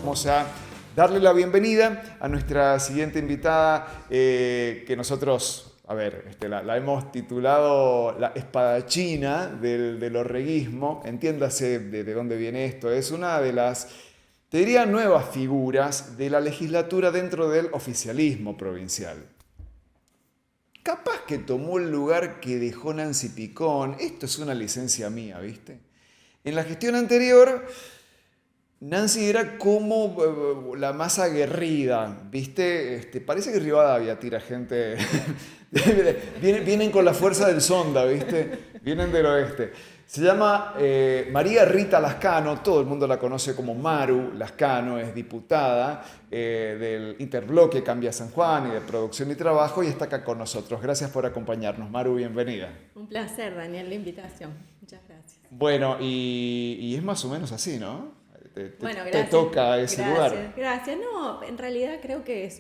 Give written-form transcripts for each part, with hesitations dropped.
vamos a darle la bienvenida a nuestra siguiente invitada que nosotros, la hemos titulado la espadachina del orreguismo. Entiéndase de dónde viene esto. Es una de las, te diría, nuevas figuras de la legislatura dentro del oficialismo provincial. Capaz que tomó el lugar que dejó Nancy Picón. Esto es una licencia mía, ¿viste? En la gestión anterior, Nancy era como la más aguerrida, ¿viste? Parece que Rivadavia tira gente. Vienen con la fuerza del Sonda, ¿viste? Vienen del oeste. Se llama María Rita Lascano, todo el mundo la conoce como Maru Lascano, es diputada del Interbloque Cambia San Juan y de Producción y Trabajo y está acá con nosotros. Gracias por acompañarnos, Maru, bienvenida. Un placer, Daniel, la invitación. Muchas gracias. Bueno, y es más o menos así, ¿no? Bueno, te toca ese lugar. Gracias. No, en realidad creo que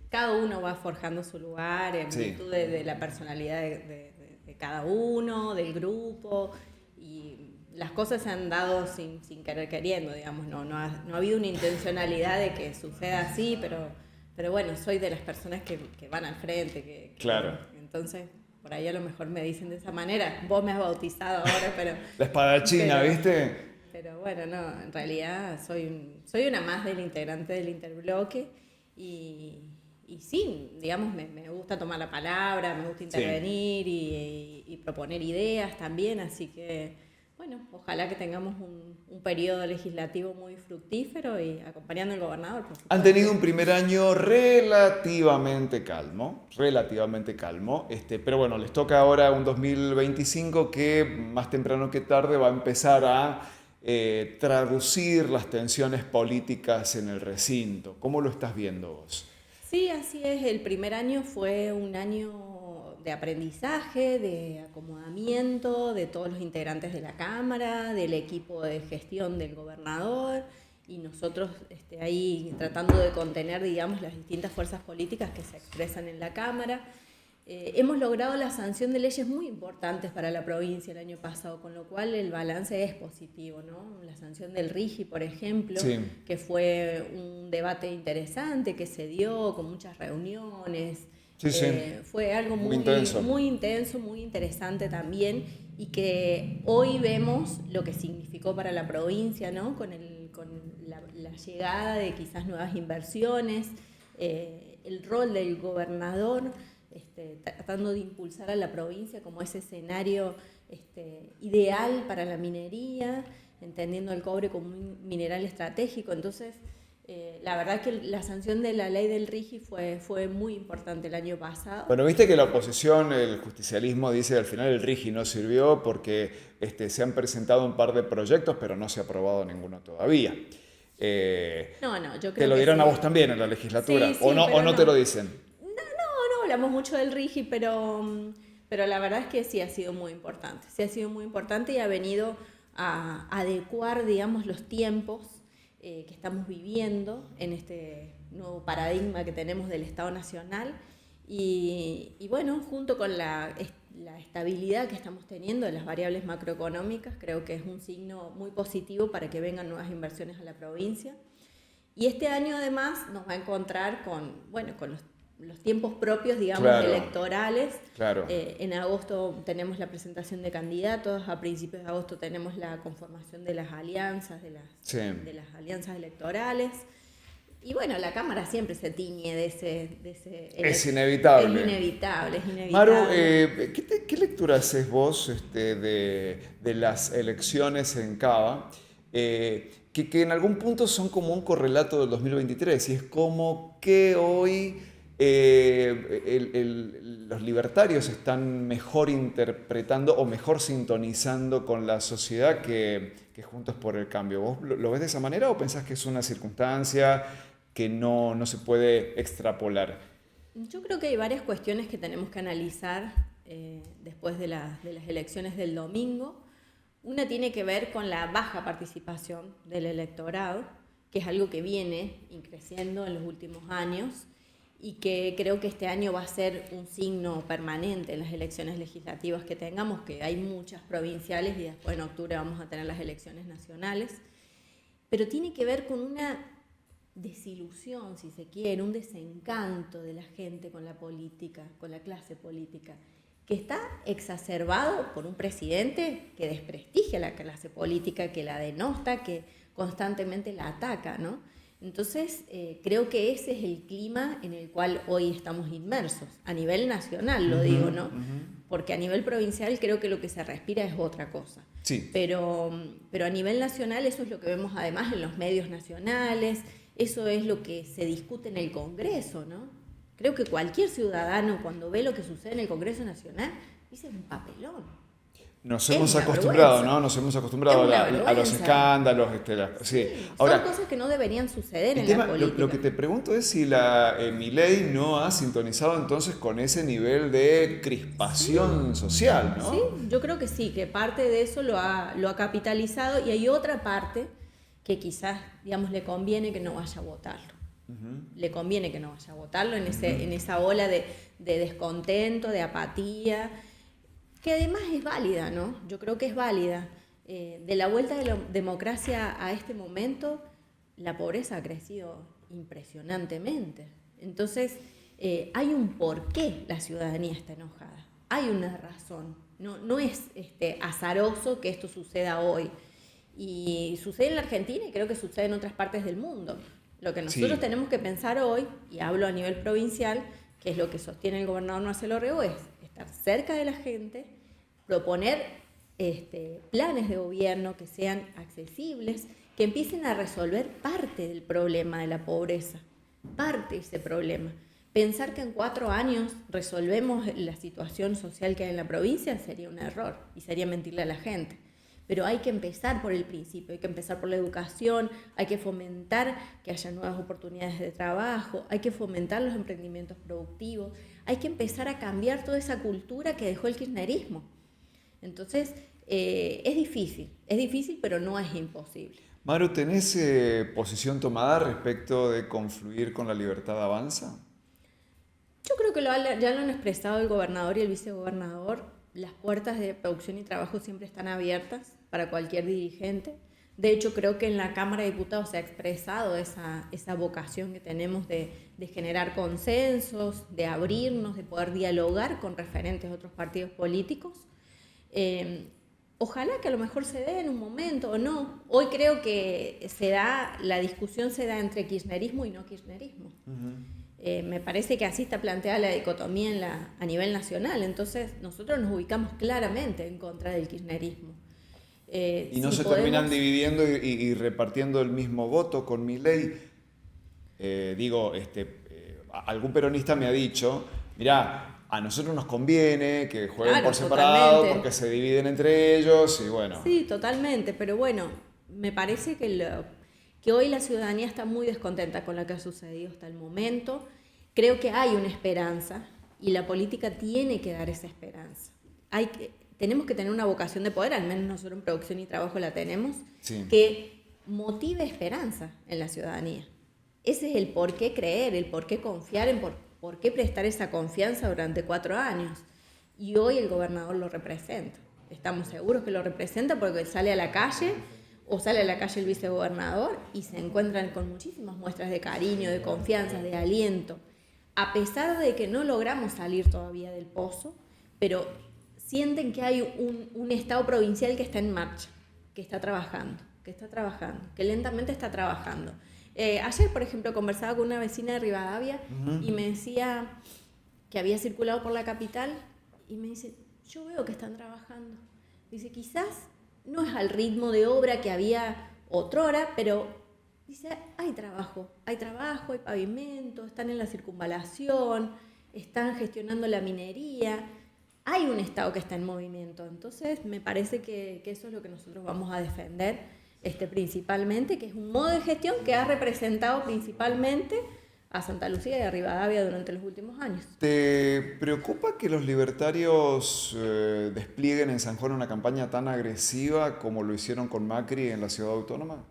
cada uno va forjando su lugar en virtud de la personalidad de cada uno, del grupo, y las cosas se han dado sin querer queriendo, digamos, no ha habido una intencionalidad de que suceda así, pero bueno, soy de las personas que van al frente, claro. Entonces, por ahí a lo mejor me dicen de esa manera, vos me has bautizado ahora, pero... La espadachina, ¿viste? Pero bueno, no, en realidad soy una más del integrante del Interbloque y sí, digamos, me gusta tomar la palabra, me gusta intervenir y proponer ideas también, así que, bueno, ojalá que tengamos un periodo legislativo muy fructífero y acompañando al gobernador. Por supuesto. Han tenido un primer año relativamente calmo, pero bueno, les toca ahora un 2025 que más temprano que tarde va a empezar a traducir las tensiones políticas en el recinto. ¿Cómo lo estás viendo vos? Sí, así es. El primer año fue un año de aprendizaje, de acomodamiento de todos los integrantes de la Cámara, del equipo de gestión del gobernador y nosotros ahí tratando de contener, digamos, las distintas fuerzas políticas que se expresan en la Cámara. Hemos logrado la sanción de leyes muy importantes para la provincia el año pasado, con lo cual el balance es positivo, ¿no? La sanción del RIGI, por ejemplo, que fue un debate interesante que se dio con muchas reuniones. Fue algo muy intenso, muy interesante también y que hoy vemos lo que significó para la provincia, ¿no? Con la llegada de quizás nuevas inversiones, el rol del gobernador tratando de impulsar a la provincia como ese escenario ideal para la minería, entendiendo el cobre como un mineral estratégico. Entonces, la verdad que la sanción de la ley del RIGI fue muy importante el año pasado. Bueno, viste que la oposición, el justicialismo, dice que al final el RIGI no sirvió porque se han presentado un par de proyectos, pero no se ha aprobado ninguno todavía. Yo creo ¿Te lo dieron a vos también en la legislatura? ¿O no te lo dicen? No hablamos mucho del RIGI, pero la verdad es que sí ha sido muy importante. Sí ha sido muy importante y ha venido a adecuar, digamos, los tiempos que estamos viviendo en este nuevo paradigma que tenemos del Estado Nacional y bueno, junto con la estabilidad que estamos teniendo de las variables macroeconómicas, creo que es un signo muy positivo para que vengan nuevas inversiones a la provincia. Y este año además nos va a encontrar con los tiempos propios, digamos, electorales. Claro. En agosto tenemos la presentación de candidatos, a principios de agosto tenemos la conformación de las alianzas, de las alianzas electorales. Y bueno, la Cámara siempre se tiñe de ese es inevitable. Es inevitable. Maru, ¿qué lectura haces vos de las elecciones en Cava? Que en algún punto son como un correlato del 2023 y es como que hoy los libertarios están mejor interpretando o mejor sintonizando con la sociedad que Juntos por el Cambio. ¿Vos lo ves de esa manera o pensás que es una circunstancia que no se puede extrapolar? Yo creo que hay varias cuestiones que tenemos que analizar después de las elecciones del domingo. Una tiene que ver con la baja participación del electorado, que es algo que viene creciendo en los últimos años y que creo que este año va a ser un signo permanente en las elecciones legislativas que tengamos, que hay muchas provinciales y después en octubre vamos a tener las elecciones nacionales, pero tiene que ver con una desilusión, si se quiere, un desencanto de la gente con la política, con la clase política, que está exacerbado por un presidente que desprestigia a la clase política, que la denosta, que constantemente la ataca, ¿no? Entonces, creo que ese es el clima en el cual hoy estamos inmersos, a nivel nacional, lo digo, ¿no? Porque a nivel provincial creo que lo que se respira es otra cosa. Sí. Pero a nivel nacional eso es lo que vemos además en los medios nacionales, eso es lo que se discute en el Congreso, ¿no? Creo que cualquier ciudadano cuando ve lo que sucede en el Congreso Nacional dice un papelón. Nos hemos acostumbrado, ¿no? Nos hemos acostumbrado a los escándalos. Sí. Ahora, son cosas que no deberían suceder en tema, la política. Lo que te pregunto es si Milei no ha sintonizado entonces con ese nivel de crispación social, ¿no? Sí, yo creo que sí, que parte de eso lo ha capitalizado, y hay otra parte que quizás, digamos, le conviene que no vaya a votarlo. Le conviene que no vaya a votarlo en esa ola de descontento, de apatía, que además es válida, ¿no? Yo creo que es válida. De la vuelta de la democracia a este momento, la pobreza ha crecido impresionantemente. Entonces, hay un porqué la ciudadanía está enojada. Hay una razón. No es azaroso que esto suceda hoy. Y sucede en la Argentina y creo que sucede en otras partes del mundo. Lo que nosotros tenemos que pensar hoy, y hablo a nivel provincial, que es lo que sostiene el gobernador Marcelo Rego, es estar cerca de la gente, proponer planes de gobierno que sean accesibles, que empiecen a resolver parte del problema de la pobreza, parte de ese problema. Pensar que en 4 años resolvemos la situación social que hay en la provincia sería un error y sería mentirle a la gente. Pero hay que empezar por el principio, hay que empezar por la educación, hay que fomentar que haya nuevas oportunidades de trabajo, hay que fomentar los emprendimientos productivos, hay que empezar a cambiar toda esa cultura que dejó el kirchnerismo. Entonces, es difícil, pero no es imposible. Maru, ¿tenés posición tomada respecto de confluir con la Libertad Avanza? Yo creo que ya lo han expresado el gobernador y el vicegobernador. Las puertas de producción y trabajo siempre están abiertas para cualquier dirigente. De hecho, creo que en la Cámara de Diputados se ha expresado esa vocación que tenemos de generar consensos, de abrirnos, de poder dialogar con referentes de otros partidos políticos. Ojalá que a lo mejor se dé en un momento o no. Hoy creo que la discusión se da entre kirchnerismo y no kirchnerismo. Me parece que así está planteada la dicotomía a nivel nacional. Entonces nosotros nos ubicamos claramente en contra del kirchnerismo. Y no se terminan dividiendo y repartiendo el mismo voto con Milei. Algún peronista me ha dicho, mirá, a nosotros nos conviene que jueguen por separado, totalmente, porque se dividen entre ellos y bueno. Sí, totalmente, pero bueno, me parece que hoy la ciudadanía está muy descontenta con lo que ha sucedido hasta el momento. Creo que hay una esperanza y la política tiene que dar esa esperanza. Tenemos que tener una vocación de poder, al menos nosotros en Producción y Trabajo la tenemos, sí, que motive esperanza en la ciudadanía. Ese es el por qué creer, el por qué confiar, por qué prestar esa confianza durante 4 años. Y hoy el gobernador lo representa. Estamos seguros que lo representa porque sale a la calle el vicegobernador y se encuentran con muchísimas muestras de cariño, de confianza, de aliento. A pesar de que no logramos salir todavía del pozo, pero sienten que hay un Estado provincial que está en marcha, que está trabajando, que lentamente está trabajando. Ayer, por ejemplo, conversaba con una vecina de Rivadavia y me decía que había circulado por la capital y me dice, yo veo que están trabajando. Dice, quizás no es al ritmo de obra que había otrora, pero dice, hay trabajo, hay pavimento, están en la circunvalación, están gestionando la minería, hay un Estado que está en movimiento. Entonces me parece que eso es lo que nosotros vamos a defender principalmente, que es un modo de gestión que ha representado principalmente a Santa Lucía y a Rivadavia durante los últimos años. ¿Te preocupa que los libertarios desplieguen en San Juan una campaña tan agresiva como lo hicieron con Macri en la ciudad autónoma?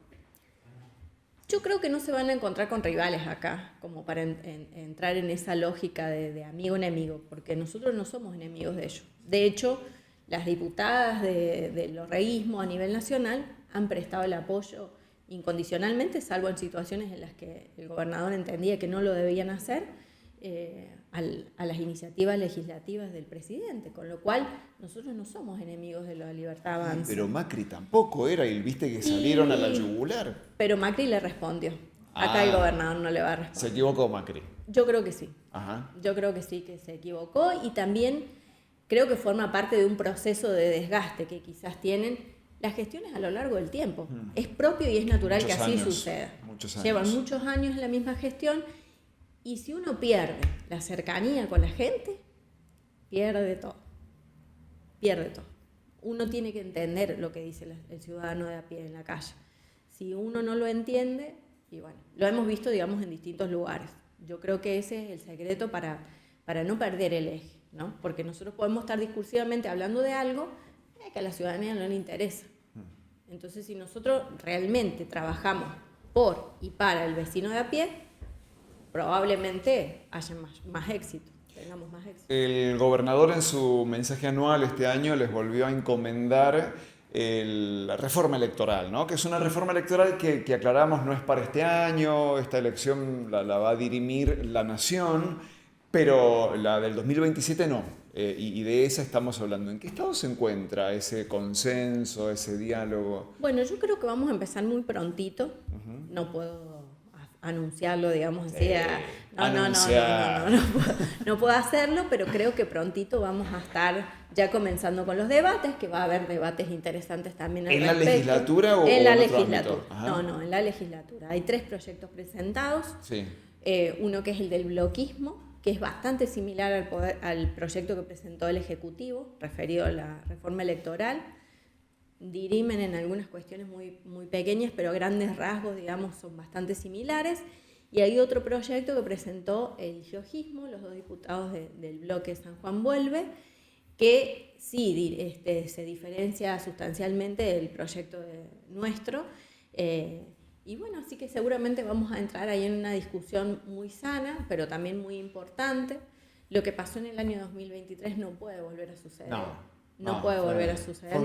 Yo creo que no se van a encontrar con rivales acá, como para entrar en esa lógica de amigo-enemigo, porque nosotros no somos enemigos de ellos. De hecho, las diputadas de los reguismos a nivel nacional han prestado el apoyo incondicionalmente, salvo en situaciones en las que el gobernador entendía que no lo debían hacer, a las iniciativas legislativas del presidente, con lo cual nosotros no somos enemigos de la libertad avanza. Pero Macri tampoco era, y viste que salieron a la yugular. Pero Macri le respondió. Acá el gobernador no le va a responder. Se equivocó Macri. Yo creo que sí. Ajá. Yo creo que sí, que se equivocó, y también creo que forma parte de un proceso de desgaste que quizás tienen las gestiones a lo largo del tiempo. Es propio y es natural que así suceda. Llevan muchos años en la misma gestión, y si uno pierde la cercanía con la gente, pierde todo. Pierde todo. Uno tiene que entender lo que dice el ciudadano de a pie en la calle. Si uno no lo entiende, y bueno, lo hemos visto, digamos, en distintos lugares. Yo creo que ese es el secreto para no perder el eje, ¿no? Porque nosotros podemos estar discursivamente hablando de algo que a la ciudadanía no le interesa. Entonces, si nosotros realmente trabajamos por y para el vecino de a pie, probablemente haya más éxito, tengamos más éxito. El gobernador en su mensaje anual este año les volvió a encomendar la reforma electoral, ¿no? Que es una reforma electoral que aclaramos no es para este año, esta elección la va a dirimir la nación, pero la del 2027 no, y de esa estamos hablando. ¿En qué estado se encuentra ese consenso, ese diálogo? Bueno, yo creo que vamos a empezar muy prontito. No puedo anunciarlo, digamos así. No puedo hacerlo, pero creo que prontito vamos a estar ya comenzando con los debates, que va a haber debates interesantes también al respecto. ¿En la legislatura o en la en otro legislatura? ámbito? No, en la legislatura. Hay 3 proyectos presentados. Sí. Uno que es el del bloquismo, que es bastante similar al proyecto que presentó el Ejecutivo, referido a la reforma electoral. Dirimen en algunas cuestiones muy, muy pequeñas, pero a grandes rasgos, digamos, son bastante similares. Y hay otro proyecto que presentó el Giojismo, los 2 diputados del bloque San Juan Vuelve, que sí se diferencia sustancialmente del proyecto nuestro. Y bueno, así que seguramente vamos a entrar ahí en una discusión muy sana, pero también muy importante. Lo que pasó en el año 2023 no puede volver a suceder. No puede volver a suceder.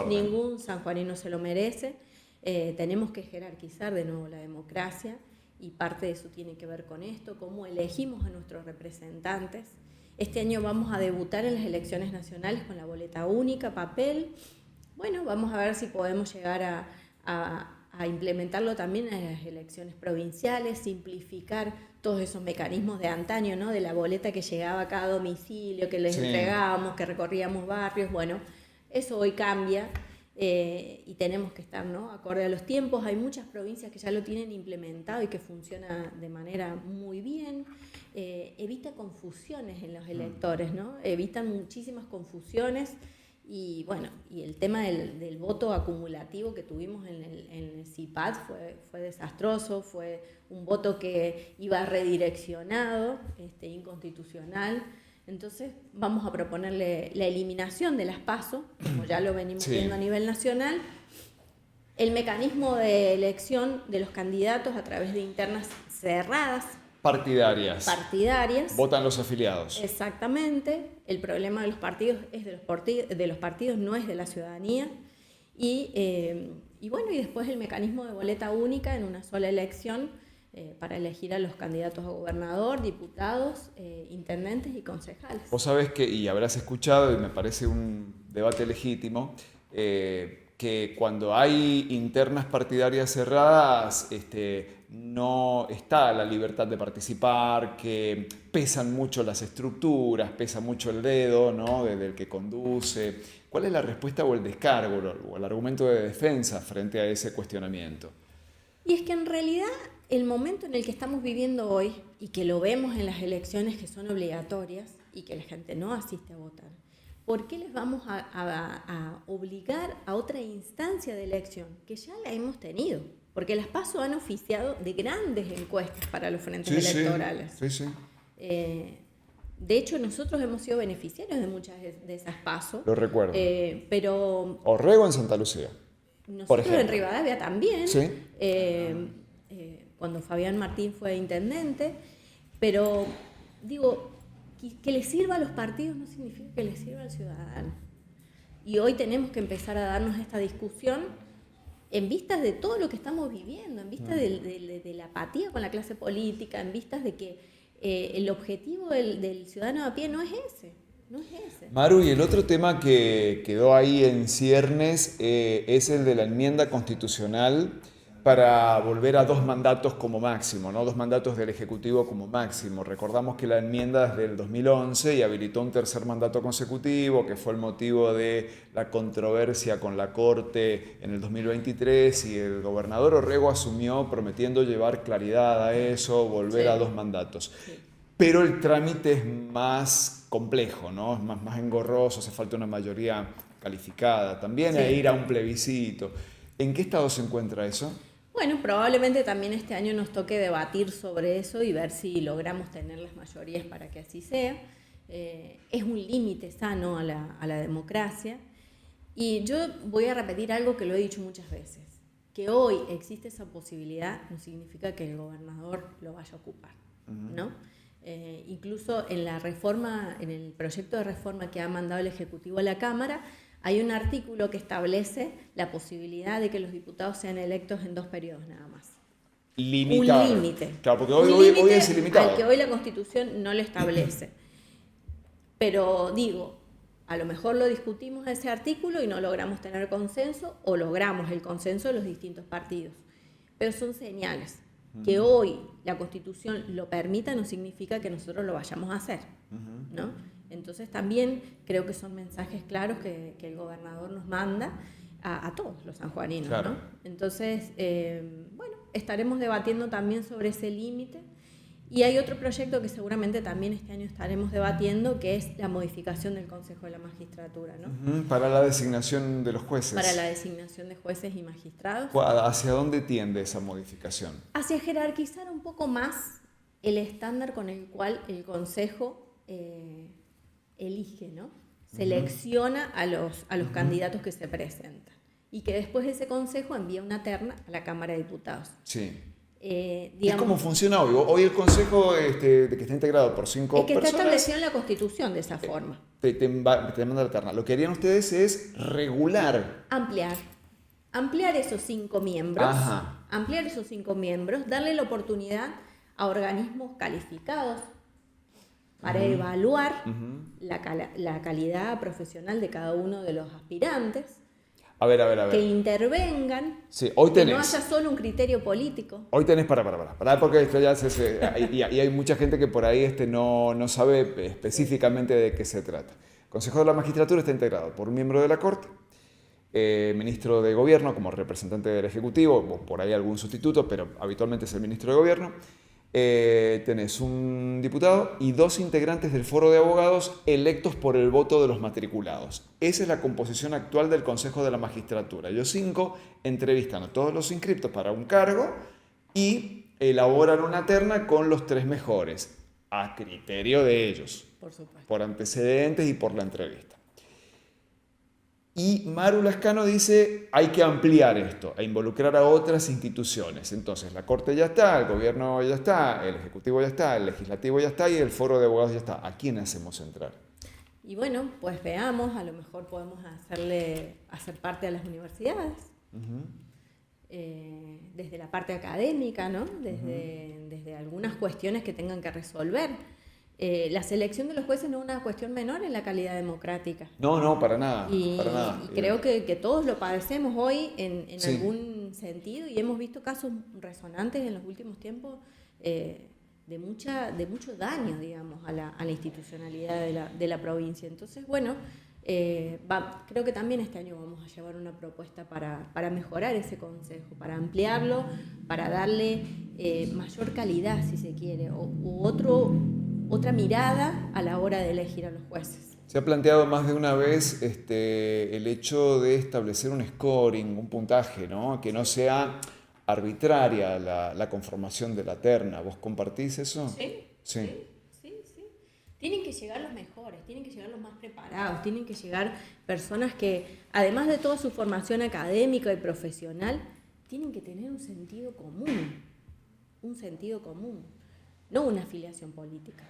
Ningún sanjuanino se lo merece. Tenemos que jerarquizar de nuevo la democracia, y parte de eso tiene que ver con esto, cómo elegimos a nuestros representantes. Este año vamos a debutar en las elecciones nacionales con la boleta única, papel. Bueno, vamos a ver si podemos llegar a implementarlo también en las elecciones provinciales, simplificar todos esos mecanismos de antaño, ¿no? De la boleta que llegaba a cada domicilio, que les entregábamos, que recorríamos barrios. Bueno, eso hoy cambia, y tenemos que estar, ¿no?, acorde a los tiempos. Hay muchas provincias que ya lo tienen implementado y que funciona de manera muy bien. Evita confusiones en los electores, ¿no? Evitan muchísimas confusiones. Y bueno, y el tema del voto acumulativo que tuvimos en el CIPAD fue desastroso, fue un voto que iba redireccionado, inconstitucional. Entonces vamos a proponerle la eliminación de las PASO, como ya lo venimos viendo a nivel nacional, el mecanismo de elección de los candidatos a través de internas cerradas, Partidarias. Votan los afiliados. Exactamente. El problema de los partidos es de los partidos, no es de la ciudadanía. Y bueno, y después el mecanismo de boleta única en una sola elección, para elegir a los candidatos a gobernador, diputados, intendentes y concejales. Vos sabés que, y habrás escuchado, y me parece un debate legítimo, que cuando hay internas partidarias cerradas, no está la libertad de participar, que pesan mucho las estructuras, pesa mucho el dedo, ¿no?, del que conduce. ¿Cuál es la respuesta o el descargo o el argumento de defensa frente a ese cuestionamiento? Y es que en realidad el momento en el que estamos viviendo hoy, y que lo vemos en las elecciones que son obligatorias y que la gente no asiste a votar, ¿por qué les vamos a obligar a otra instancia de elección que ya la hemos tenido? Porque las PASO han oficiado de grandes encuestas para los frentes electorales. Sí. De hecho, nosotros hemos sido beneficiarios de muchas de esas PASO. Lo recuerdo. Pero Orrego en Santa Lucía. Nosotros en Rivadavia también. Sí. Cuando Fabián Martín fue intendente. Pero, digo, que le sirva a los partidos no significa que le sirva al ciudadano. Y hoy tenemos que empezar a darnos esta discusión en vistas de todo lo que estamos viviendo, en vistas de la apatía con la clase política, en vistas de que el objetivo del ciudadano a pie no es ese. No es ese. Maru, y el otro tema que quedó ahí en ciernes es el de la enmienda constitucional para volver a 2 mandatos como máximo, ¿no? 2 mandatos del Ejecutivo como máximo. Recordamos que la enmienda es del 2011 y habilitó un 3er mandato consecutivo, que fue el motivo de la controversia con la Corte en el 2023, y el gobernador Orrego asumió prometiendo llevar claridad a eso, volver a 2 mandatos. Sí. Pero el trámite es más complejo, ¿no? Es más engorroso, hace falta una mayoría calificada también, a ir a un plebiscito. ¿En qué estado se encuentra eso? Bueno, probablemente también este año nos toque debatir sobre eso y ver si logramos tener las mayorías para que así sea. Es un límite sano a la democracia. Y yo voy a repetir algo que lo he dicho muchas veces. Que hoy existe esa posibilidad no significa que el gobernador lo vaya a ocupar, ¿no? Incluso en la reforma, en el proyecto de reforma que ha mandado el Ejecutivo a la Cámara, hay un artículo que establece la posibilidad de que los diputados sean electos en 2 periodos nada más. Limitado. Un límite. Claro, porque hoy es ilimitado. Al que hoy la Constitución no lo establece. Pero digo, a lo mejor lo discutimos ese artículo y no logramos tener consenso, o logramos el consenso de los distintos partidos. Pero son señales. Que hoy la Constitución lo permita no significa que nosotros lo vayamos a hacer, ¿no? Entonces también creo que son mensajes claros que el gobernador nos manda a todos los sanjuaninos, claro, ¿no? Entonces, bueno, estaremos debatiendo también sobre ese límite. Y hay otro proyecto que seguramente también este año estaremos debatiendo, que es la modificación del Consejo de la Magistratura, ¿no? Para la designación de los jueces. Para la designación de jueces y magistrados. ¿Hacia dónde tiende esa modificación? Hacia jerarquizar un poco más el estándar con el cual el Consejo elige, ¿no? Selecciona a los candidatos que se presentan. Y que después ese Consejo envía una terna a la Cámara de Diputados. Sí. Digamos, ¿es cómo funciona hoy? Hoy el Consejo que está integrado por 5 personas... Es que está establecido en la Constitución de esa forma. Te manda la terna. Lo que harían ustedes es regular. Ampliar esos 5 miembros. Ajá. Ampliar esos 5 miembros, darle la oportunidad a organismos calificados para evaluar la calidad profesional de cada uno de los aspirantes. A ver. Que intervengan, sí, hoy que tenés, no haya solo un criterio político. Hoy tenés, porque esto ya y hay mucha gente que por ahí no sabe específicamente de qué se trata. El Consejo de la Magistratura está integrado por un miembro de la Corte, ministro de Gobierno como representante del Ejecutivo, o por ahí algún sustituto, pero habitualmente es el ministro de Gobierno. Tenés un diputado y 2 integrantes del foro de abogados electos por el voto de los matriculados. Esa es la composición actual del Consejo de la Magistratura. Ellos 5 entrevistan a todos los inscriptos para un cargo y elaboran una terna con los 3 mejores, a criterio de ellos, por supuesto, por antecedentes y por la entrevista. Y Maru Lascano dice, hay que ampliar esto, a involucrar a otras instituciones. Entonces, la Corte ya está, el Gobierno ya está, el Ejecutivo ya está, el Legislativo ya está y el Foro de Abogados ya está. ¿A quién hacemos entrar? Y bueno, pues veamos, a lo mejor podemos hacer parte de las universidades, desde la parte académica, ¿no? Desde algunas cuestiones que tengan que resolver. La selección de los jueces no es una cuestión menor en la calidad democrática. No, para nada. Y creo que todos lo padecemos hoy en algún sentido, y hemos visto casos resonantes en los últimos tiempos de mucho daño, digamos, a la institucionalidad de la provincia. Entonces, bueno, creo que también este año vamos a llevar una propuesta para mejorar ese consejo, para ampliarlo, para darle mayor calidad, si se quiere, u otra mirada a la hora de elegir a los jueces. Se ha planteado más de una vez el hecho de establecer un scoring, un puntaje, ¿no? Que no sea arbitraria la conformación de la terna. ¿Vos compartís eso? Sí. Tienen que llegar los mejores, tienen que llegar los más preparados, tienen que llegar personas que, además de toda su formación académica y profesional, tienen que tener un sentido común, no una afiliación política.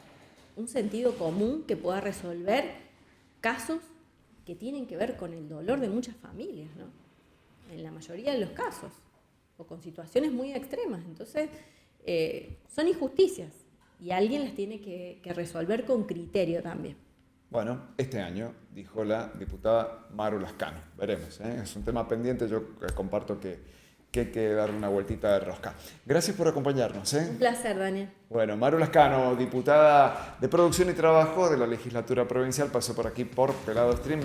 Un sentido común que pueda resolver casos que tienen que ver con el dolor de muchas familias, ¿no? en la mayoría de los casos, o con situaciones muy extremas. Entonces, son injusticias y alguien las tiene que resolver con criterio también. Bueno, este año, dijo la diputada Maru Lascano. Veremos, es un tema pendiente, yo comparto que hay que darle una vueltita de rosca. Gracias por acompañarnos. Un placer, Daniel. Bueno, Maru Lascano, diputada de Producción y Trabajo de la Legislatura Provincial, pasó por aquí por Pelado Stream.